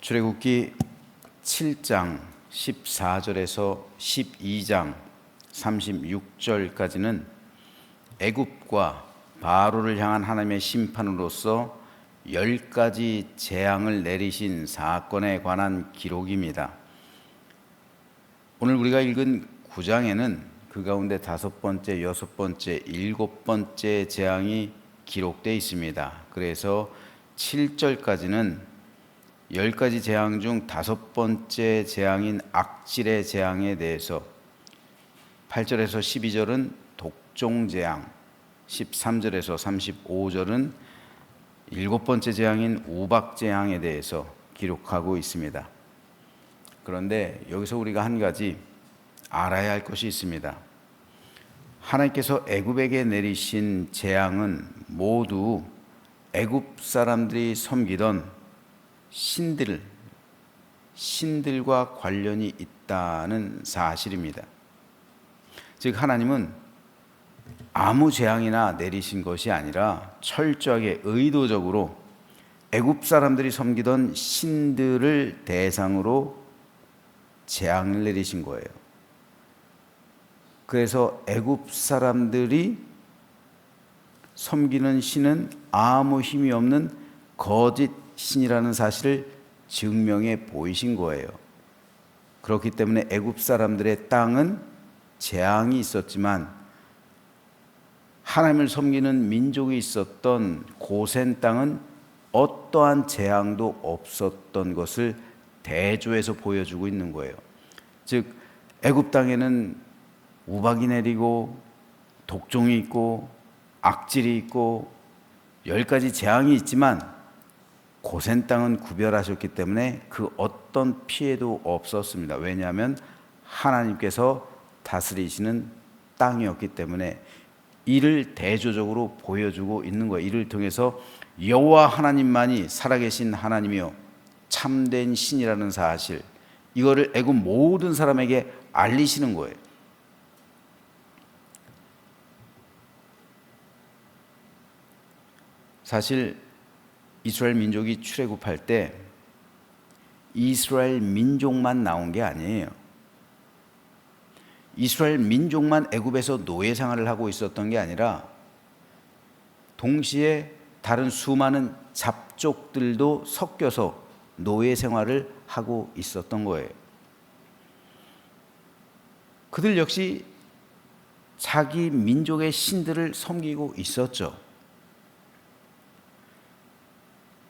출애굽기 7장 14절에서 12장 36절까지는 애굽과 바로를 향한 하나님의 심판으로서 10가지 재앙을 내리신 사건에 관한 기록입니다. 오늘 우리가 읽은 9장에는 그 가운데 5번째, 6번째, 7번째 재앙이 기록되어 있습니다. 그래서 7절까지는 10가지 재앙 중 5번째 재앙인 악질의 재앙에 대해서, 8절에서 12절은 독종 재앙, 13절에서 35절은 7번째 재앙인 우박 재앙에 대해서 기록하고 있습니다. 그런데 여기서 우리가 한 가지 알아야 할 것이 있습니다. 하나님께서 애굽에게 내리신 재앙은 모두 애굽 사람들이 섬기던 신들과 관련이 있다는 사실입니다. 즉 하나님은 아무 재앙이나 내리신 것이 아니라 철저하게 의도적으로 애굽 사람들이 섬기던 신들을 대상으로 재앙을 내리신 거예요. 그래서 애굽 사람들이 섬기는 신은 아무 힘이 없는 거짓 신이라는 사실을 증명해 보이신 거예요. 그렇기 때문에 애굽 사람들의 땅은 재앙이 있었지만 하나님을 섬기는 민족이 있었던 고센 땅은 어떠한 재앙도 없었던 것을 대조해서 보여주고 있는 거예요. 즉 애굽 땅에는 우박이 내리고 독종이 있고 악질이 있고 10가지 재앙이 있지만 고센 땅은 구별하셨기 때문에 그 어떤 피해도 없었습니다. 왜냐하면 하나님께서 다스리시는 땅이었기 때문에 이를 대조적으로 보여주고 있는 거예요. 이를 통해서 여호와 하나님만이 살아계신 하나님이요 참된 신이라는 사실, 이거를 애굽 모든 사람에게 알리시는 거예요. 사실 이스라엘 민족이 출애굽할 때 이스라엘 민족만 나온 게 아니에요. 이스라엘 민족만 애굽에서 노예 생활을 하고 있었던 게 아니라 동시에 다른 수많은 잡족들도 섞여서 노예 생활을 하고 있었던 거예요. 그들 역시 자기 민족의 신들을 섬기고 있었죠.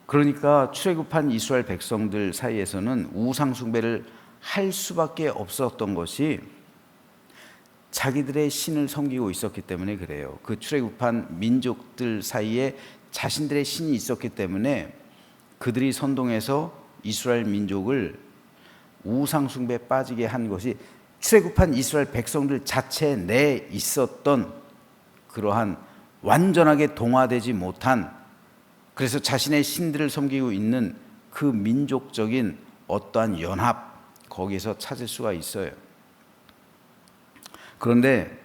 그러니까 출애굽한 이스라엘 백성들 사이에서는 우상 숭배를 할 수밖에 없었던 것이 자기들의 신을 섬기고 있었기 때문에 그래요. 그 출애굽한 민족들 사이에 자신들의 신이 있었기 때문에 그들이 선동해서 이스라엘 민족을 우상 숭배에 빠지게 한 것이 출애굽한 이스라엘 백성들 자체 내에 있었던 그러한 완전하게 동화되지 못한, 그래서 자신의 신들을 섬기고 있는 그 민족적인 어떠한 연합, 거기에서 찾을 수가 있어요. 그런데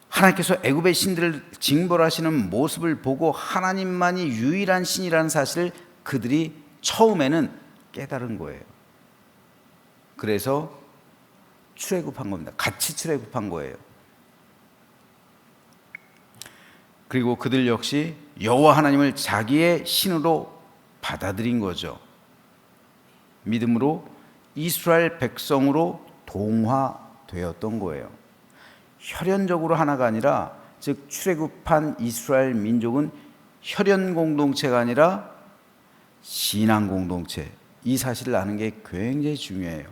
하나님께서 애굽의 신들을 징벌하시는 모습을 보고 하나님만이 유일한 신이라는 사실을 그들이 처음에는 깨달은 거예요. 그래서 출애굽한 겁니다. 같이 출애굽한 거예요. 그리고 그들 역시 여호와 하나님을 자기의 신으로 받아들인 거죠. 믿음으로 이스라엘 백성으로 동화되었던 거예요. 혈연적으로 하나가 아니라, 즉 출애굽한 이스라엘 민족은 혈연 공동체가 아니라 신앙 공동체, 이 사실을 아는 게 굉장히 중요해요.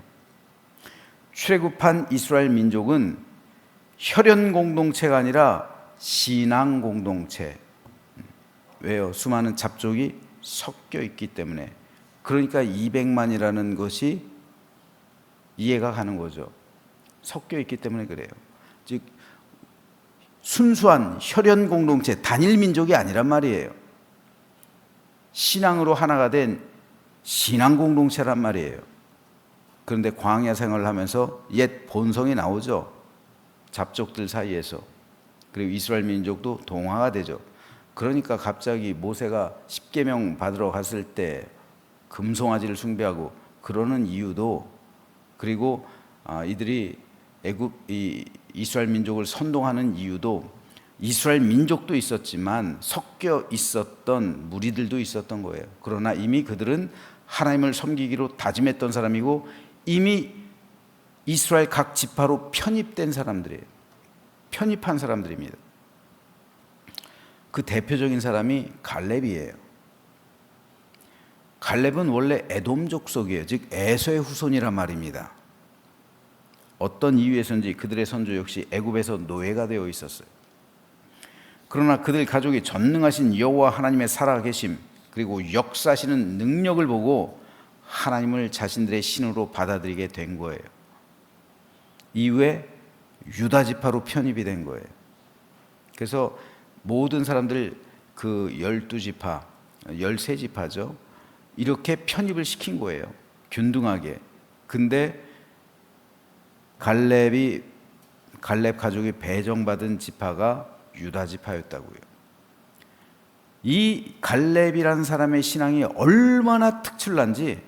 출애굽한 이스라엘 민족은 혈연 공동체가 아니라 신앙 공동체. 왜요? 수많은 잡족이 섞여 있기 때문에. 그러니까 200만이라는 것이 이해가 가는 거죠. 섞여 있기 때문에 그래요. 즉 순수한 혈연 공동체, 단일 민족이 아니란 말이에요. 신앙으로 하나가 된 신앙 공동체란 말이에요. 그런데 광야 생활을 하면서 옛 본성이 나오죠. 잡족들 사이에서. 그리고 이스라엘 민족도 동화가 되죠. 그러니까 갑자기 모세가 십계명 받으러 갔을 때 금송아지를 숭배하고 그러는 이유도, 그리고 이들이 이스라엘 민족을 선동하는 이유도, 이스라엘 민족도 있었지만 섞여 있었던 무리들도 있었던 거예요. 그러나 이미 그들은 하나님을 섬기기로 다짐했던 사람이고 이미 이스라엘 각 지파로 편입된 사람들이에요. 편입한 사람들입니다. 그 대표적인 사람이 갈렙이에요. 갈렙은 원래 에돔 족속이에요. 즉 에서의 후손이란 말입니다. 어떤 이유에서인지 그들의 선조 역시 애굽에서 노예가 되어 있었어요. 그러나 그들 가족이 전능하신 여호와 하나님의 살아계심 그리고 역사하시는 능력을 보고 하나님을 자신들의 신으로 받아들이게 된 거예요. 이후에 유다 지파로 편입이 된 거예요. 그래서 모든 사람들 그 12지파, 13지파죠. 이렇게 편입을 시킨 거예요. 균등하게. 근데 갈렙 가족이 배정받은 지파가 유다 지파였다고요. 이 갈렙이라는 사람의 신앙이 얼마나 특출난지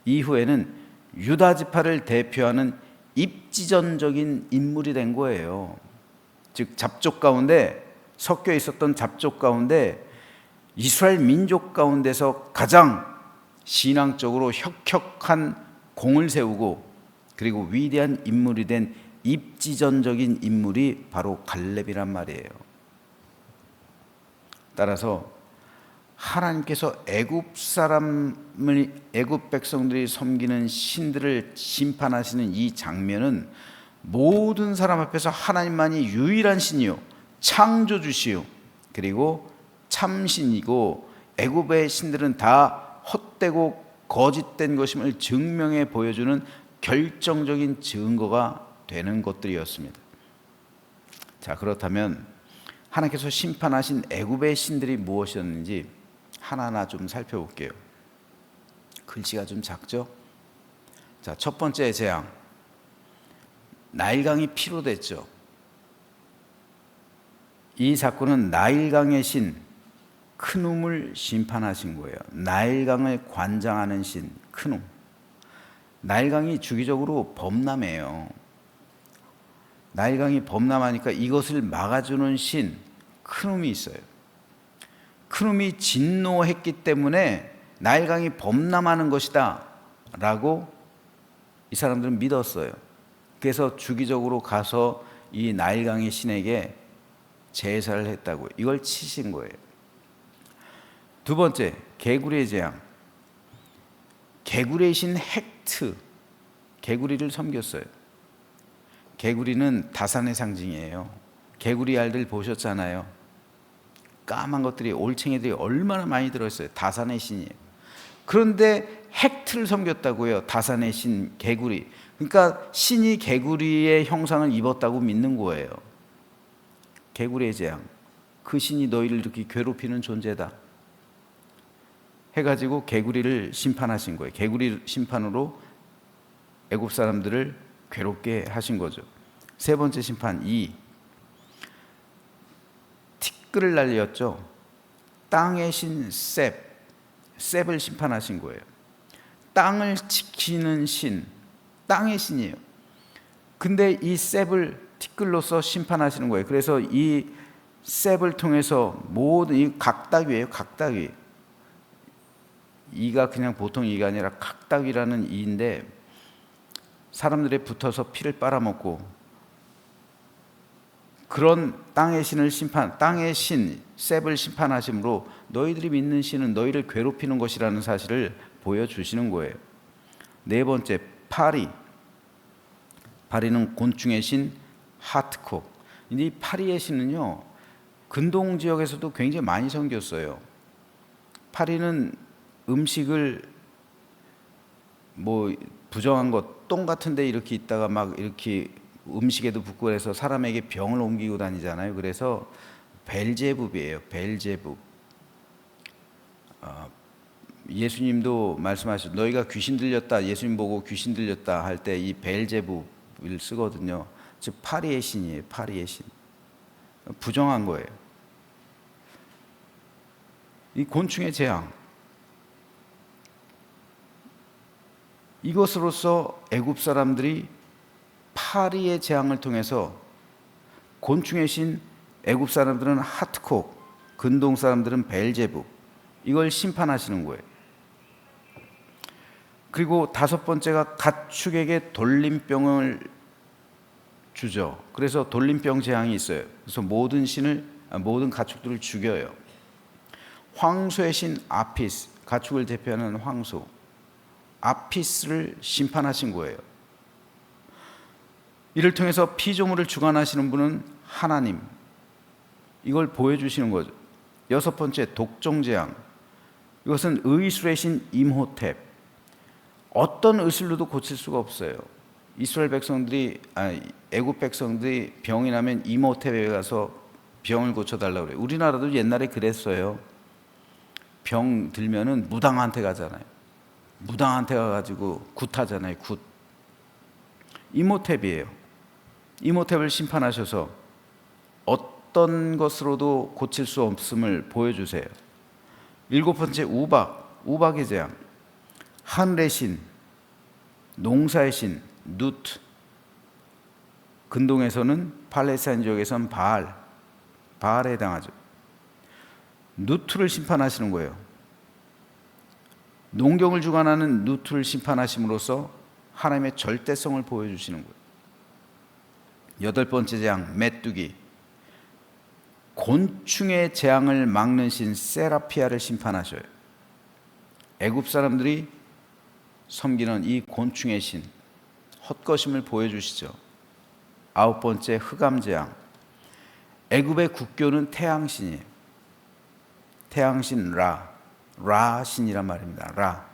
이후에는 유다 지파를 대표하는 입지전적인 인물이 된 거예요. 즉 잡족 가운데 섞여 있었던 잡족 가운데 이스라엘 민족 가운데서 가장 신앙적으로 혁혁한 공을 세우고 그리고 위대한 인물이 된 입지전적인 인물이 바로 갈렙이란 말이에요. 따라서 하나님께서 애굽 백성들이 섬기는 신들을 심판하시는 이 장면은 모든 사람 앞에서 하나님만이 유일한 신이요 창조주시요 그리고 참신이고 애굽의 신들은 다 헛되고 거짓된 것임을 증명해 보여주는 결정적인 증거가 되는 것들이었습니다. 자, 그렇다면 하나님께서 심판하신 애굽의 신들이 무엇이었는지 하나하나 좀 살펴볼게요. 글씨가 좀 작죠? 자, 첫 번째 재앙, 나일강이 피로 됐죠. 이 사건은 나일강의 신 크눔을 심판하신 거예요. 나일강을 관장하는 신 크눔. 나일강이 주기적으로 범람해요. 나일강이 범람하니까 이것을 막아주는 신 크눔이 있어요. 크눔이 진노했기 때문에 나일강이 범람하는 것이다 라고 이 사람들은 믿었어요. 그래서 주기적으로 가서 이 나일강의 신에게 제사를 했다고요. 이걸 치신 거예요. 두 번째, 개구리의 재앙. 개구리의 신 헥트, 개구리를 섬겼어요. 개구리는 다산의 상징이에요. 개구리 알들 보셨잖아요. 까만 것들이, 올챙이들이 얼마나 많이 들어있어요. 다산의 신이에요. 그런데 헥트를 섬겼다고요. 다산의 신 개구리. 그러니까 신이 개구리의 형상을 입었다고 믿는 거예요. 개구리의 재앙. 그 신이 너희를 이렇게 괴롭히는 존재다 해가지고 개구리를 심판하신 거예요. 개구리 심판으로 애굽 사람들을 괴롭게 하신 거죠. 세 번째 심판 2. 티끌을 날렸죠. 땅의 신 셉을 심판하신 거예요. 땅을 지키는 신, 땅의 신이에요. 근데 이 셉을 티끌로서 심판하시는 거예요. 그래서 이 셉을 통해서 모든 이 각닭이에요. 각닭이. 이가 그냥 보통 이가 아니라 각닭이라는 이인데 사람들이 붙어서 피를 빨아먹고 그런 땅의 신을 땅의 신 셉을 심판하심으로 너희들이 믿는 신은 너희를 괴롭히는 것이라는 사실을 보여주시는 거예요. 네 번째, 파리는 곤충의 신 하트콕. 이 파리의 신은요 근동 지역에서도 굉장히 많이 섬겼어요. 파리는 음식을 뭐 부정한 것, 똥 같은데 이렇게 있다가 막 이렇게 음식에도 붙고 그래서 사람에게 병을 옮기고 다니잖아요. 그래서 벨제붑이에요. 벨제붑. 예수님도 말씀하셨죠. 너희가 귀신 들렸다. 예수님 보고 귀신 들렸다 할 때 이 벨제붑을 쓰거든요. 즉 파리의 신이에요. 파리의 신. 부정한 거예요. 이 곤충의 재앙. 이것으로서 애굽 사람들이 파리의 재앙을 통해서 곤충의 신, 애굽 사람들은 하트콕, 근동 사람들은 벨제북, 이걸 심판하시는 거예요. 그리고 다섯 번째가 가축에게 돌림병을 주죠. 그래서 돌림병 재앙이 있어요. 그래서 모든 가축들을 죽여요. 황소의 신 아피스, 가축을 대표하는 황소 아피스를 심판하신 거예요. 이를 통해서 피조물을 주관하시는 분은 하나님, 이걸 보여주시는 거죠. 여섯 번째, 독종재앙. 이것은 의술의 신 임호텝. 어떤 의술로도 고칠 수가 없어요. 이스라엘 백성들이, 애굽 백성들이 병이 나면 임호텝에 가서 병을 고쳐달라고 그래요. 우리나라도 옛날에 그랬어요. 병 들면은 무당한테 가잖아요. 무당한테 가가지고 굿하잖아요. 굿. 임호텝이에요. 임호텝을 심판하셔서 어떤 것으로도 고칠 수 없음을 보여주세요. 일곱 번째, 우박의 재앙. 하늘의 신, 농사의 신 누트. 근동에서는 팔레스타인 지역에서는 바알에 해당하죠. 누트를 심판하시는 거예요. 농경을 주관하는 누트를 심판하심으로써 하나님의 절대성을 보여주시는 거예요. 여덟 번째 재앙, 메뚜기. 곤충의 재앙을 막는 신 세라피아를 심판하셔요. 애굽 사람들이 섬기는 이 곤충의 신, 헛것임을 보여주시죠. 아홉 번째, 흑암재앙. 애굽의 국교는 태양신이에요. 태양신 라 신이란 말입니다. 라.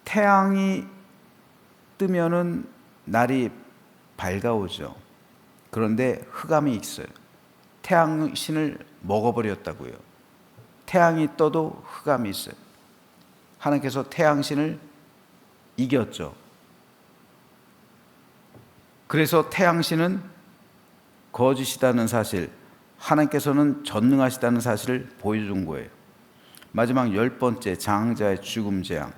태양이 뜨면은 날이 밝아오죠. 그런데 흑암이 있어요. 태양신을 먹어버렸다고요. 태양이 떠도 흑암이 있어요. 하나님께서 태양신을 이겼죠. 그래서 태양신은 거짓이라는 사실, 하나님께서는 전능하시다는 사실을 보여준 거예요. 마지막 열 번째, 장자의 죽음 재앙.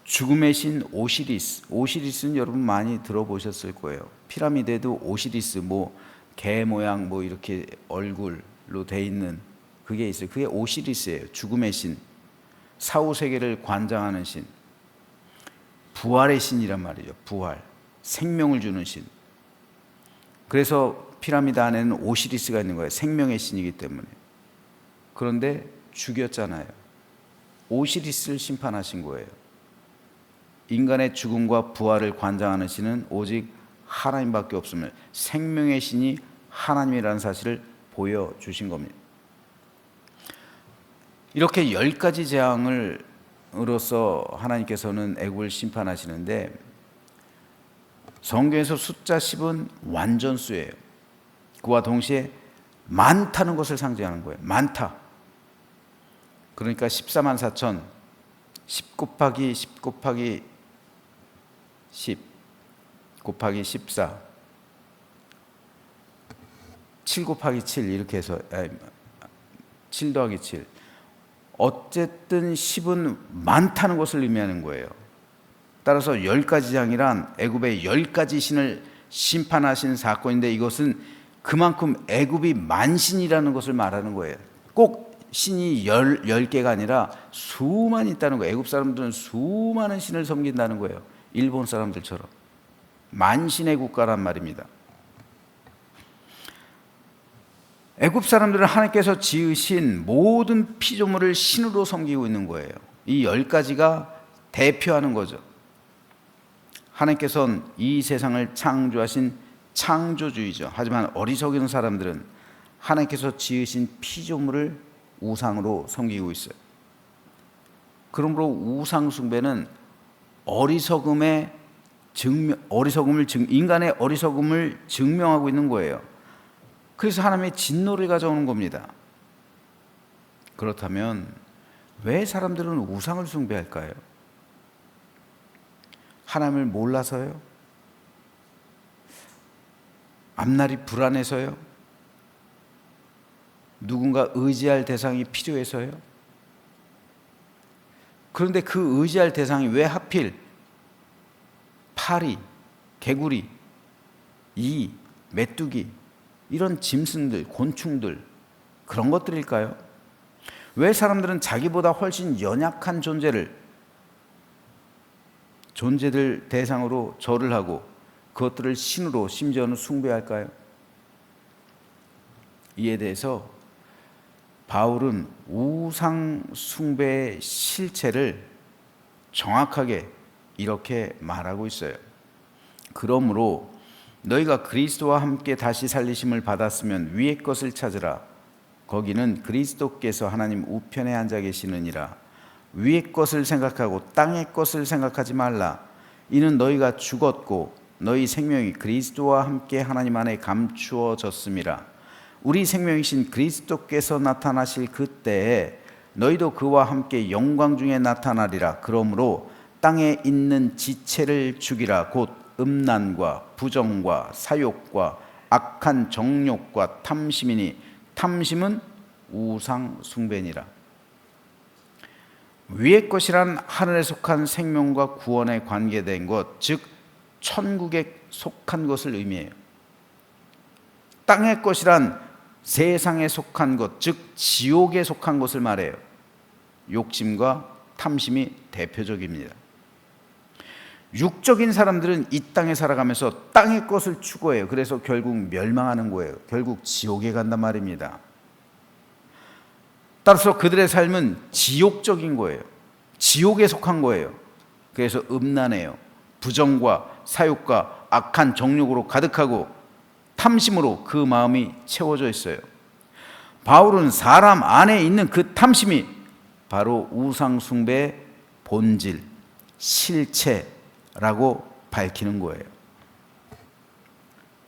죽음의 신 오시리스. 오시리스는 여러분 많이 들어보셨을 거예요. 피라미드에도 오시리스, 개 모양 이렇게 얼굴로 돼 있는 그게 있어요. 그게 오시리스예요. 죽음의 신, 사후 세계를 관장하는 신, 부활의 신이란 말이죠. 부활, 생명을 주는 신. 그래서 피라미드 안에는 오시리스가 있는 거예요. 생명의 신이기 때문에. 그런데 죽였잖아요. 오시리스를 심판하신 거예요. 인간의 죽음과 부활을 관장하는 신은 오직 하나님밖에 없음을, 생명의 신이 하나님이라는 사실을 보여주신 겁니다. 이렇게 10가지 재앙으로서 하나님께서는 애굽을 심판하시는데, 성경에서 숫자 10은 완전수예요. 그와 동시에 많다는 것을 상징하는 거예요. 많다. 그러니까 14만 4천, 10 곱하기 10 곱하기 10 곱하기 14, 7 곱하기 7 이렇게 해서 7 더하기 7. 어쨌든 10은 많다는 것을 의미하는 거예요. 따라서 10가지 재앙이란 애굽의 10가지 신을 심판하신 사건인데, 이것은 그만큼 애굽이 만신이라는 것을 말하는 거예요. 꼭 신이 10개가 아니라 수많이 있다는 거예요. 애굽 사람들은 수많은 신을 섬긴다는 거예요. 일본 사람들처럼. 만신의 국가란 말입니다. 애굽 사람들은 하나님께서 지으신 모든 피조물을 신으로 섬기고 있는 거예요. 이 10가지가 대표하는 거죠. 하나님께서는 이 세상을 창조하신 창조주의죠. 하지만 어리석은 사람들은 하나님께서 지으신 피조물을 우상으로 섬기고 있어요. 그러므로 우상 숭배는 인간의 어리석음을 증명하고 있는 거예요. 그래서 하나님의 진노를 가져오는 겁니다. 그렇다면 왜 사람들은 우상을 숭배할까요? 하나님을 몰라서요? 앞날이 불안해서요? 누군가 의지할 대상이 필요해서요? 그런데 그 의지할 대상이 왜 하필 파리, 개구리, 이, 메뚜기 이런 짐승들, 곤충들 그런 것들일까요? 왜 사람들은 자기보다 훨씬 연약한 존재들 대상으로 절을 하고 그것들을 신으로 심지어는 숭배할까요? 이에 대해서 바울은 우상 숭배의 실체를 정확하게 이렇게 말하고 있어요. 그러므로 너희가 그리스도와 함께 다시 살리심을 받았으면 위의 것을 찾으라. 거기는 그리스도께서 하나님 우편에 앉아 계시느니라. 위의 것을 생각하고 땅의 것을 생각하지 말라. 이는 너희가 죽었고 너희 생명이 그리스도와 함께 하나님 안에 감추어졌음이라. 우리 생명이신 그리스도께서 나타나실 그때에 너희도 그와 함께 영광 중에 나타나리라. 그러므로 땅에 있는 지체를 죽이라. 곧 음란과 부정과 사욕과 악한 정욕과 탐심이니 탐심은 우상 숭배니라. 위의 것이란 하늘에 속한 생명과 구원에 관계된 것, 즉 천국에 속한 것을 의미해요. 땅의 것이란 세상에 속한 것, 즉 지옥에 속한 것을 말해요. 욕심과 탐심이 대표적입니다. 육적인 사람들은 이 땅에 살아가면서 땅의 것을 추구해요. 그래서 결국 멸망하는 거예요. 결국 지옥에 간단 말입니다. 따라서 그들의 삶은 지옥적인 거예요. 지옥에 속한 거예요. 그래서 음란해요. 부정과 사욕과 악한 정욕으로 가득하고 탐심으로 그 마음이 채워져 있어요. 바울은 사람 안에 있는 그 탐심이 바로 우상 숭배의 본질, 실체라고 밝히는 거예요.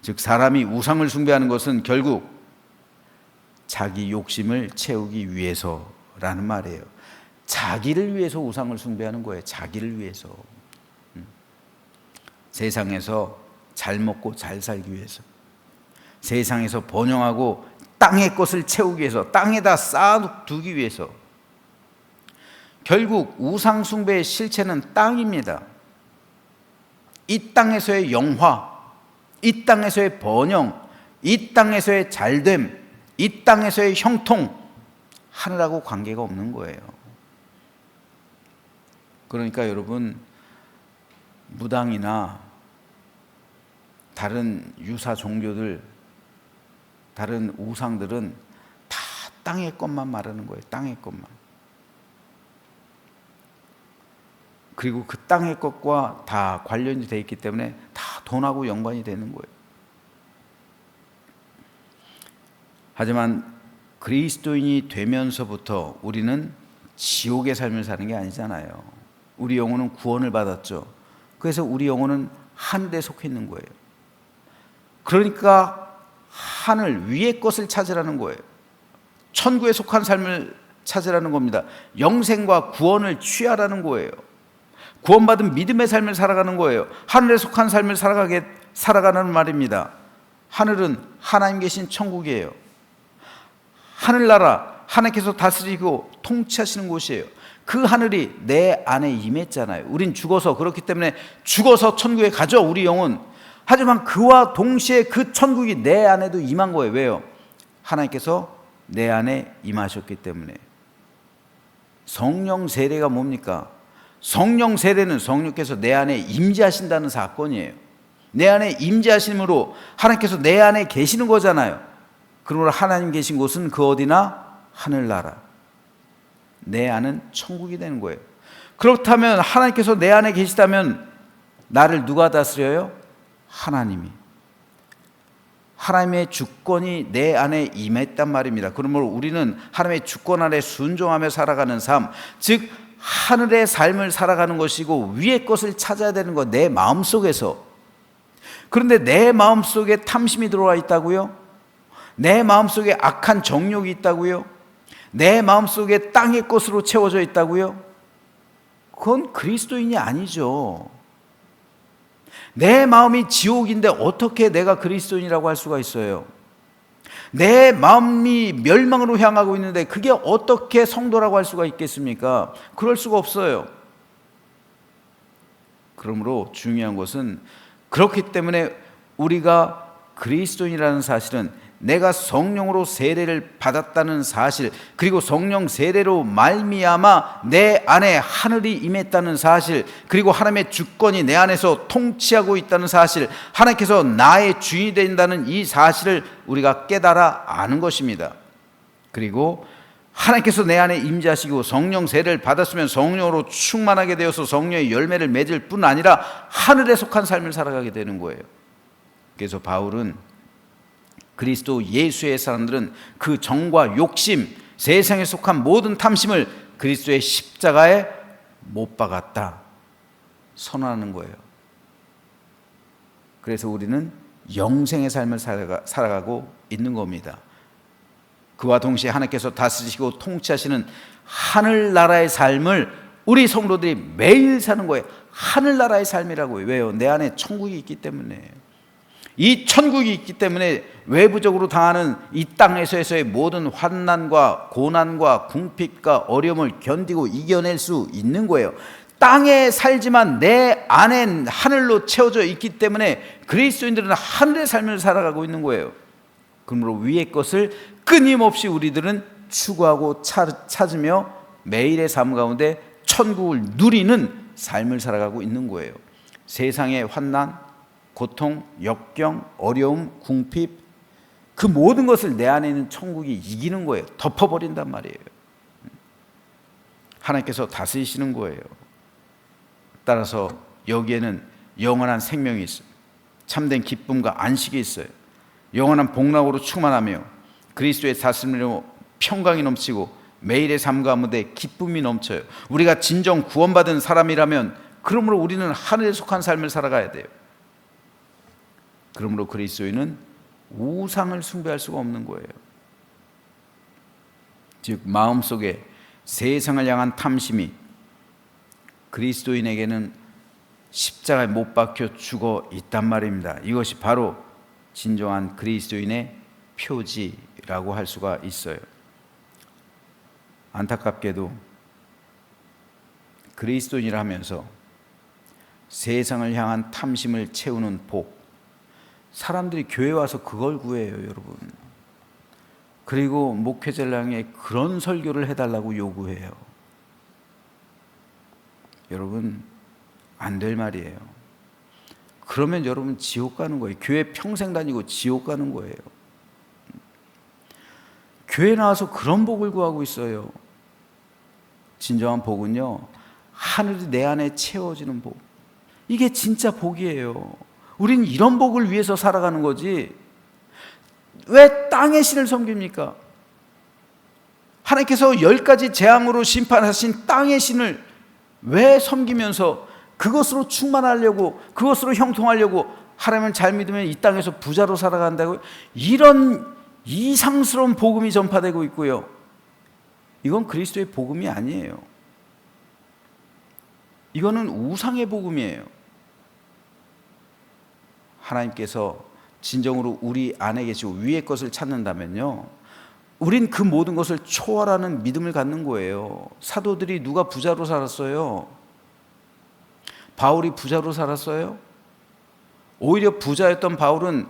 즉 사람이 우상을 숭배하는 것은 결국 자기 욕심을 채우기 위해서라는 말이에요. 자기를 위해서 우상을 숭배하는 거예요. 자기를 위해서. 세상에서 잘 먹고 잘 살기 위해서. 세상에서 번영하고 땅의 것을 채우기 위해서, 땅에다 쌓아두기 위해서. 결국 우상 숭배의 실체는 땅입니다. 이 땅에서의 영화, 이 땅에서의 번영, 이 땅에서의 잘됨, 이 땅에서의 형통, 하늘하고 관계가 없는 거예요. 그러니까 여러분, 무당이나 다른 유사 종교들, 다른 우상들은 다 땅의 것만 말하는 거예요. 땅의 것만. 그리고 그 땅의 것과 다 관련이 되어 있기 때문에 다 돈하고 연관이 되는 거예요. 하지만 그리스도인이 되면서부터 우리는 지옥의 삶을 사는 게 아니잖아요. 우리 영혼은 구원을 받았죠. 그래서 우리 영혼은 하늘에 속해 있는 거예요. 그러니까 하늘 위의 것을 찾으라는 거예요. 천국에 속한 삶을 찾으라는 겁니다. 영생과 구원을 취하라는 거예요. 구원받은 믿음의 삶을 살아가는 거예요. 하늘에 속한 삶을 살아가는 말입니다. 하늘은 하나님 계신 천국이에요. 하늘나라, 하나님께서 다스리고 통치하시는 곳이에요. 그 하늘이 내 안에 임했잖아요. 우린 죽어서, 그렇기 때문에 죽어서 천국에 가죠, 우리 영혼. 하지만 그와 동시에 그 천국이 내 안에도 임한 거예요. 왜요? 하나님께서 내 안에 임하셨기 때문에. 성령 세례가 뭡니까? 성령 세례는 성령께서 내 안에 임재하신다는 사건이에요. 내 안에 임재하심으로 하나님께서 내 안에 계시는 거잖아요. 그러므로 하나님 계신 곳은 그 어디나 하늘나라, 내 안은 천국이 되는 거예요. 그렇다면 하나님께서 내 안에 계시다면 나를 누가 다스려요? 하나님이. 하나님의 주권이 내 안에 임했단 말입니다. 그러므로 우리는 하나님의 주권 아래 순종하며 살아가는 삶, 즉 하늘의 삶을 살아가는 것이고 위의 것을 찾아야 되는 것, 내 마음속에서. 그런데 내 마음속에 탐심이 들어와 있다고요? 내 마음속에 악한 정욕이 있다고요? 내 마음속에 땅의 것으로 채워져 있다고요? 그건 그리스도인이 아니죠. 내 마음이 지옥인데 어떻게 내가 그리스도인이라고 할 수가 있어요? 내 마음이 멸망으로 향하고 있는데 그게 어떻게 성도라고 할 수가 있겠습니까? 그럴 수가 없어요. 그러므로 중요한 것은, 그렇기 때문에 우리가 그리스도인이라는 사실은, 내가 성령으로 세례를 받았다는 사실, 그리고 성령 세례로 말미암아 내 안에 하늘이 임했다는 사실, 그리고 하나님의 주권이 내 안에서 통치하고 있다는 사실, 하나님께서 나의 주인이 된다는 이 사실을 우리가 깨달아 아는 것입니다. 그리고 하나님께서 내 안에 임재하시고 성령 세례를 받았으면 성령으로 충만하게 되어서 성령의 열매를 맺을 뿐 아니라 하늘에 속한 삶을 살아가게 되는 거예요. 그래서 바울은, 그리스도 예수의 사람들은 그 정과 욕심, 세상에 속한 모든 탐심을 그리스도의 십자가에 못 박았다 선언하는 거예요. 그래서 우리는 영생의 삶을 살아가고 있는 겁니다. 그와 동시에 하나님께서 다스리시고 통치하시는 하늘나라의 삶을 우리 성도들이 매일 사는 거예요. 하늘나라의 삶이라고요. 왜요? 내 안에 천국이 있기 때문에. 이 천국이 있기 때문에 외부적으로 당하는 이 땅에서의 모든 환난과 고난과 궁핍과 어려움을 견디고 이겨낼 수 있는 거예요. 땅에 살지만 내 안엔 하늘로 채워져 있기 때문에 그리스도인들은 하늘의 삶을 살아가고 있는 거예요. 그러므로 위의 것을 끊임없이 우리들은 추구하고 찾으며 매일의 삶 가운데 천국을 누리는 삶을 살아가고 있는 거예요. 세상의 환난, 고통, 역경, 어려움, 궁핍, 그 모든 것을 내 안에 있는 천국이 이기는 거예요. 덮어버린단 말이에요. 하나님께서 다스리시는 거예요. 따라서 여기에는 영원한 생명이 있어요. 참된 기쁨과 안식이 있어요. 영원한 복락으로 충만하며 그리스도의 다스림으로 평강이 넘치고 매일의 삶 가운데 기쁨이 넘쳐요. 우리가 진정 구원받은 사람이라면 그러므로 우리는 하늘에 속한 삶을 살아가야 돼요. 그러므로 그리스도인은 우상을 숭배할 수가 없는 거예요. 즉 마음속에 세상을 향한 탐심이 그리스도인에게는 십자가에 못 박혀 죽어 있단 말입니다. 이것이 바로 진정한 그리스도인의 표지라고 할 수가 있어요. 안타깝게도 그리스도인이라 하면서 세상을 향한 탐심을 채우는 복, 사람들이 교회 와서 그걸 구해요, 여러분. 그리고 목회자를 향해 그런 설교를 해달라고 요구해요. 여러분, 안 될 말이에요. 그러면 여러분 지옥 가는 거예요. 교회 평생 다니고 지옥 가는 거예요. 교회 나와서 그런 복을 구하고 있어요. 진정한 복은요, 하늘이 내 안에 채워지는 복. 이게 진짜 복이에요. 우린 이런 복을 위해서 살아가는 거지 왜 땅의 신을 섬깁니까? 하나님께서 10가지 재앙으로 심판하신 땅의 신을 왜 섬기면서 그것으로 충만하려고, 그것으로 형통하려고 하나님을 잘 믿으면 이 땅에서 부자로 살아간다고요? 이런 이상스러운 복음이 전파되고 있고요. 이건 그리스도의 복음이 아니에요. 이거는 우상의 복음이에요. 하나님께서 진정으로 우리 안에 계시고 위의 것을 찾는다면요, 우린 그 모든 것을 초월하는 믿음을 갖는 거예요. 사도들이 누가 부자로 살았어요? 바울이 부자로 살았어요? 오히려 부자였던 바울은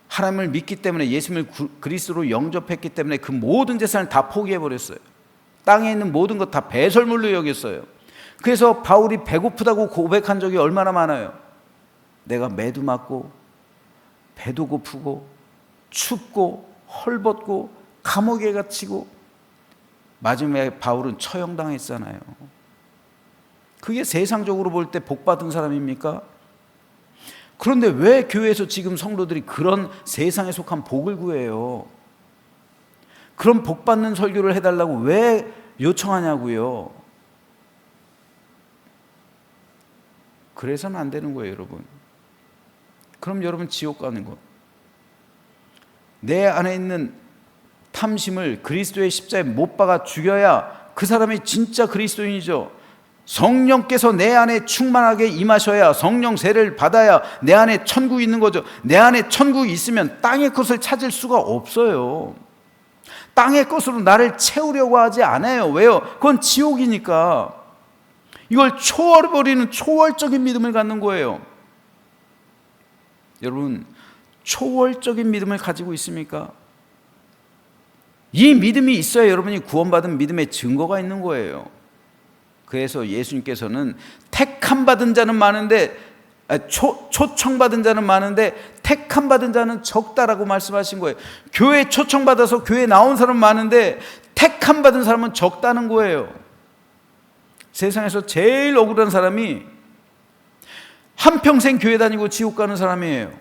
하나님을 믿기 때문에, 예수님을 그리스도로 영접했기 때문에 그 모든 재산을 다 포기해버렸어요. 땅에 있는 모든 것 다 배설물로 여겼어요. 그래서 바울이 배고프다고 고백한 적이 얼마나 많아요. 내가 매도 맞고 배도 고프고 춥고 헐벗고 감옥에 갇히고, 마지막에 바울은 처형당했잖아요. 그게 세상적으로 볼 때 복받은 사람입니까? 그런데 왜 교회에서 지금 성도들이 그런 세상에 속한 복을 구해요? 그런 복받는 설교를 해달라고 왜 요청하냐고요? 그래서는 안 되는 거예요, 여러분. 그럼 여러분 지옥 가는 거. 내 안에 있는 탐심을 그리스도의 십자가에 못 박아 죽여야 그 사람이 진짜 그리스도인이죠. 성령께서 내 안에 충만하게 임하셔야, 성령 세례를 받아야 내 안에 천국이 있는 거죠. 내 안에 천국이 있으면 땅의 것을 찾을 수가 없어요. 땅의 것으로 나를 채우려고 하지 않아요. 왜요? 그건 지옥이니까. 이걸 초월해버리는 초월적인 믿음을 갖는 거예요. 여러분, 초월적인 믿음을 가지고 있습니까? 이 믿음이 있어야 여러분이 구원받은 믿음의 증거가 있는 거예요. 그래서 예수님께서는 택함받은 자는 많은데, 초청받은 자는 많은데 택함받은 자는 적다라고 말씀하신 거예요. 교회 초청받아서 교회 나온 사람은 많은데 택함받은 사람은 적다는 거예요. 세상에서 제일 억울한 사람이 한평생 교회 다니고 지옥 가는 사람이에요.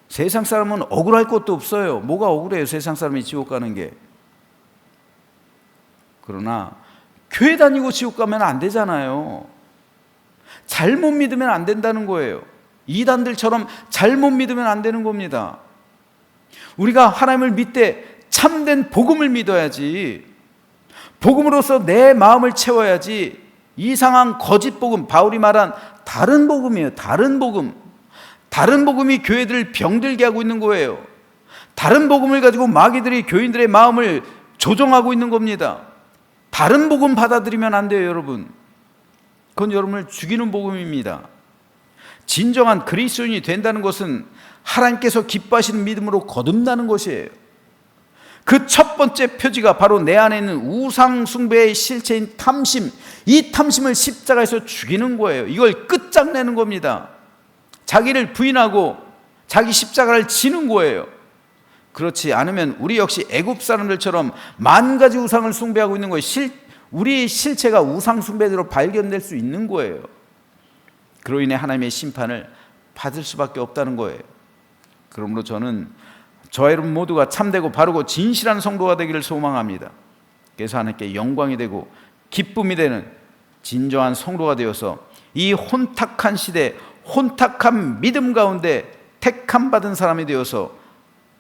세상 사람은 억울할 것도 없어요. 뭐가 억울해요? 세상 사람이 지옥 가는 게. 그러나 교회 다니고 지옥 가면 안 되잖아요. 잘못 믿으면 안 된다는 거예요. 이단들처럼 잘못 믿으면 안 되는 겁니다. 우리가 하나님을 믿되 참된 복음을 믿어야지. 복음으로서 내 마음을 채워야지. 이상한 거짓 복음, 바울이 말한 다른 복음이에요. 다른 복음. 다른 복음이 교회들을 병들게 하고 있는 거예요. 다른 복음을 가지고 마귀들이 교인들의 마음을 조종하고 있는 겁니다. 다른 복음 받아들이면 안 돼요, 여러분. 그건 여러분을 죽이는 복음입니다. 진정한 그리스도인이 된다는 것은 하나님께서 기뻐하시는 믿음으로 거듭나는 것이에요. 그 첫 번째 표지가 바로 내 안에 있는 우상 숭배의 실체인 탐심, 이 탐심을 십자가에서 죽이는 거예요. 이걸 끝장내는 겁니다. 자기를 부인하고 자기 십자가를 지는 거예요. 그렇지 않으면 우리 역시 애굽 사람들처럼 만 가지 우상을 숭배하고 있는 거예요. 우리의 실체가 우상 숭배대로 발견될 수 있는 거예요. 그로 인해 하나님의 심판을 받을 수밖에 없다는 거예요. 그러므로 저는 저와 여러분 모두가 참되고 바르고 진실한 성도가 되기를 소망합니다. 그래서 하나님께 영광이 되고 기쁨이 되는 진정한 성도가 되어서 이 혼탁한 시대, 혼탁한 믿음 가운데 택함 받은 사람이 되어서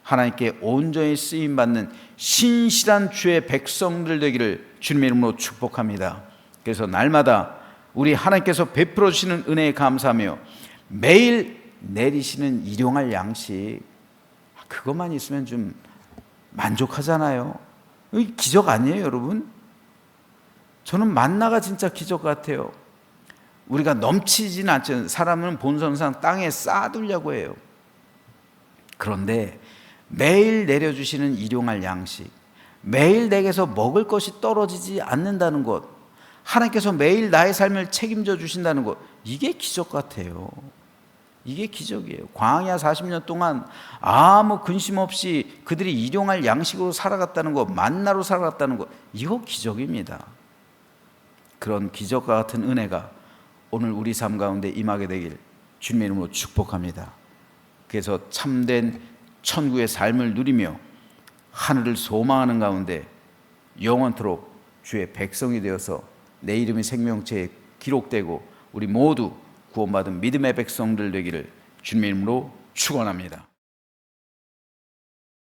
하나님께 온전히 쓰임받는 신실한 주의 백성들 되기를 주님의 이름으로 축복합니다. 그래서 날마다 우리 하나님께서 베풀어 주시는 은혜에 감사하며 매일 내리시는 일용할 양식, 그것만 있으면 좀 만족하잖아요. 이게 기적 아니에요, 여러분? 저는 만나가 진짜 기적 같아요. 우리가 넘치진 않죠. 사람은 본성상 땅에 쌓아두려고 해요. 그런데 매일 내려주시는 일용할 양식, 매일 내게서 먹을 것이 떨어지지 않는다는 것, 하나님께서 매일 나의 삶을 책임져 주신다는 것, 이게 기적 같아요. 이게 기적이에요. 광야 40년 동안 아무 근심 없이 그들이 일용할 양식으로 살아갔다는 것, 만나로 살아갔다는 것, 이거 기적입니다. 그런 기적과 같은 은혜가 오늘 우리 삶 가운데 임하게 되길 주님의 이름으로 축복합니다. 그래서 참된 천국의 삶을 누리며 하늘을 소망하는 가운데 영원토록 주의 백성이 되어서 내 이름이 생명체에 기록되고 우리 모두 구원받은 믿음의 백성들 되기를 주님의 이름으로 축원합니다.